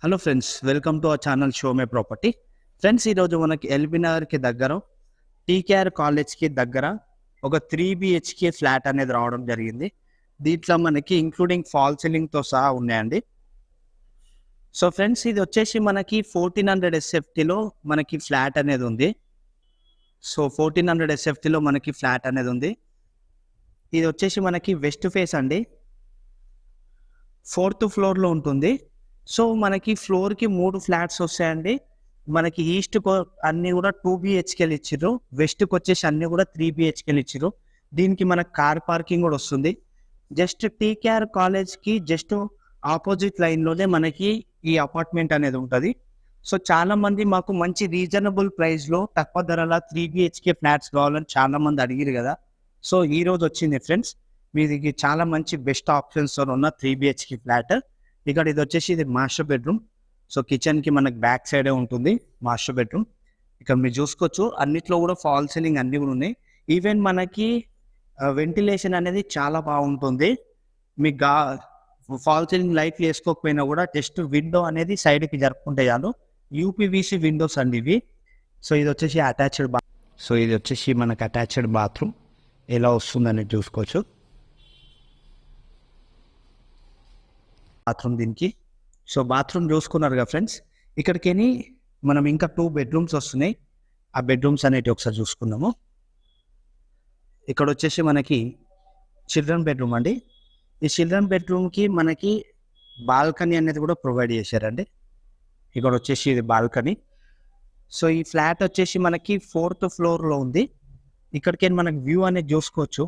Hello friends, welcome to our channel show May property. Friends, ఈరోజు మనకి LB నగర్కి దగ్గర టీకేఆర్ కాలేజ్కి దగ్గర ఒక 3 BHK ఫ్లాట్ అనేది రావడం జరిగింది. దీంట్లో మనకి ఇంక్లూడింగ్ ఫాల్ సీలింగ్తో సహా ఉన్నాయండి. సో ఫ్రెండ్స్, ఇది వచ్చేసి మనకి 1400 SFTలో మనకి ఫ్లాట్ అనేది ఉంది. సో 1400 SFTలో మనకి ఫ్లాట్ అనేది ఉంది. ఇది వచ్చేసి మనకి వెస్ట్ ఫేస్ అండి, 4th ఫ్లోర్లో ఉంటుంది. సో మనకి ఫ్లోర్కి 3 ఫ్లాట్స్ వస్తాయండి. మనకి ఈస్ట్కి అన్నీ కూడా 2 BHKలు ఇచ్చిర్రు, వెస్ట్కి వచ్చేసి అన్నీ కూడా 3 BHKలు ఇచ్చిర్రు. దీనికి మనకు కార్ పార్కింగ్ కూడా వస్తుంది. జస్ట్ టీకేఆర్ కాలేజ్కి జస్ట్ ఆపోజిట్ లైన్లోనే మనకి ఈ అపార్ట్మెంట్ అనేది ఉంటుంది. సో చాలామంది మాకు మంచి రీజనబుల్ ప్రైస్లో తక్కువ ధరల 3 BHK ఫ్లాట్స్ కావాలని చాలామంది అడిగిరు కదా. సో ఈరోజు వచ్చింది ఫ్రెండ్స్, మీది చాలా మంచి బెస్ట్ ఆప్షన్స్తో ఉన్న 3 BHK ఫ్లాట్. ఇక్కడ ఇది వచ్చేసి ఇది మాస్టర్ బెడ్రూమ్. సో కిచెన్కి మనకు బ్యాక్ సైడే ఉంటుంది మాస్టర్ బెడ్రూమ్. ఇక్కడ మీరు చూసుకోవచ్చు, అన్నిట్లో కూడా ఫాల్ సీలింగ్ అన్నీ కూడా ఉన్నాయి. ఈవెన్ మనకి వెంటిలేషన్ అనేది చాలా బాగుంటుంది. మీకు ఫాల్ సీలింగ్ లైట్లు వేసుకోకపోయినా కూడా జస్ట్ విండో అనేది సైడ్కి జరుపుకుంటే చాలు. యూపీవీసీ విండోస్ అండి ఇవి. సో ఇది వచ్చేసి మనకు అటాచ్డ్ బాత్రూమ్ ఎలా వస్తుందని చూసుకోవచ్చు. బాత్రూమ్ దీనికి. సో బాత్రూమ్ చూసుకున్నారు కదా ఫ్రెండ్స్. ఇక్కడికి మనం ఇంకా 2 బెడ్రూమ్స్ వస్తున్నాయి. ఆ బెడ్రూమ్స్ అనేవి ఒకసారి చూసుకుందాము. ఇక్కడ వచ్చేసి మనకి చిల్డ్రన్ బెడ్రూమ్ అండి. ఈ చిల్డ్రన్ బెడ్రూమ్కి మనకి బాల్కనీ అనేది కూడా ప్రొవైడ్ చేశారండి. ఇక్కడ వచ్చేసి ఇది బాల్కనీ. సో ఈ ఫ్లాట్ వచ్చేసి మనకి 4th ఫ్లోర్లో ఉంది. ఇక్కడికి మనకి వ్యూ అనేది చూసుకోవచ్చు.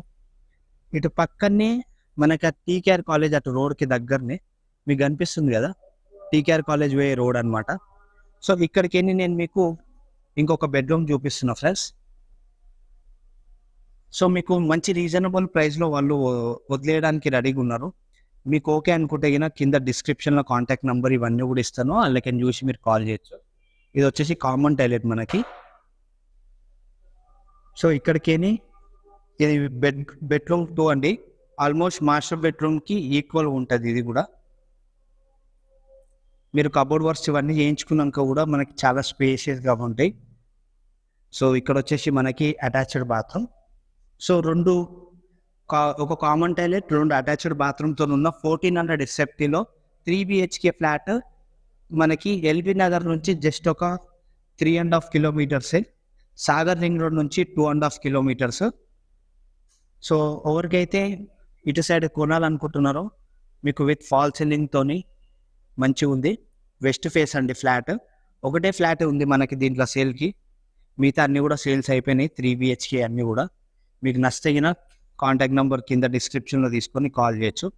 ఇటు పక్కనే మనకి టీకేఆర్ కాలేజ్ అటు రోడ్కి దగ్గరనే మీకు కనిపిస్తుంది కదా, టీకేఆర్ కాలేజ్ వే రోడ్ అనమాట. సో ఇక్కడికి నేను మీకు ఇంకొక బెడ్రూమ్ చూపిస్తున్నా ఫ్రెండ్స్. సో మీకు మంచి రీజనబుల్ ప్రైస్లో వాళ్ళు వదిలేయడానికి రెడీగా ఉన్నారు. మీకు ఓకే అనుకుంటే కింద డిస్క్రిప్షన్లో కాంటాక్ట్ నెంబర్ ఇవన్నీ కూడా ఇస్తాను, వాళ్ళకి చూసి మీరు కాల్ చేయొచ్చు. ఇది వచ్చేసి కామన్ టాయిలెట్ మనకి. సో ఇక్కడికి ఇది బెడ్రూమ్ 2 అండి. ఆల్మోస్ట్ మాస్టర్ బెడ్రూమ్కి ఈక్వల్ ఉంటుంది ఇది కూడా. మీరు కబోర్డ్ వర్క్స్ ఇవన్నీ చేయించుకున్నాక కూడా మనకి చాలా స్పేషియస్గా ఉంటాయి. సో ఇక్కడ వచ్చేసి మనకి అటాచ్డ్ బాత్రూమ్. సో ఒక కామన్ టాయిలెట్, 2 అటాచ్డ్ బాత్రూమ్తో ఉన్న 1400 SFTలో 3 BHK ఫ్లాట్ మనకి ఎల్బీ నగర్ నుంచి జస్ట్ ఒక 3.5 కిలోమీటర్సే, సాగర్ రింగ్ రోడ్ నుంచి 2.5 కిలోమీటర్స్. సో ఎవరికైతే ఇటు సైడ్ కొనాలనుకుంటున్నారో మీకు విత్ ఫాల్ సీలింగ్తోని మంచిగా ఉంది. వెస్ట్ ఫేస్ అండి ఫ్లాట్. ఒకటే ఫ్లాట్ ఉంది మనకి దీంట్లో సేల్కి, మిగతా అన్నీ కూడా సేల్స్ అయిపోయినాయి. 3 BHK అన్నీ కూడా. మీకు నచ్చితే కాంటాక్ట్ నెంబర్ కింద డిస్క్రిప్షన్లో తీసుకొని కాల్ చేయొచ్చు.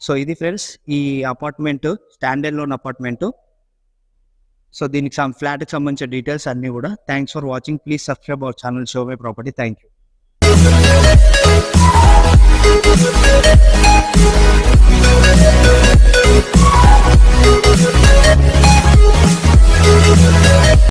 సో ఇది ఫ్రెండ్స్ ఈ apartment, standard loan apartment. So దీనికి ఫ్లాట్కి సంబంధించిన డీటెయిల్స్ అన్నీ కూడా. Thanks for watching. Please subscribe our channel show my property. Thank you.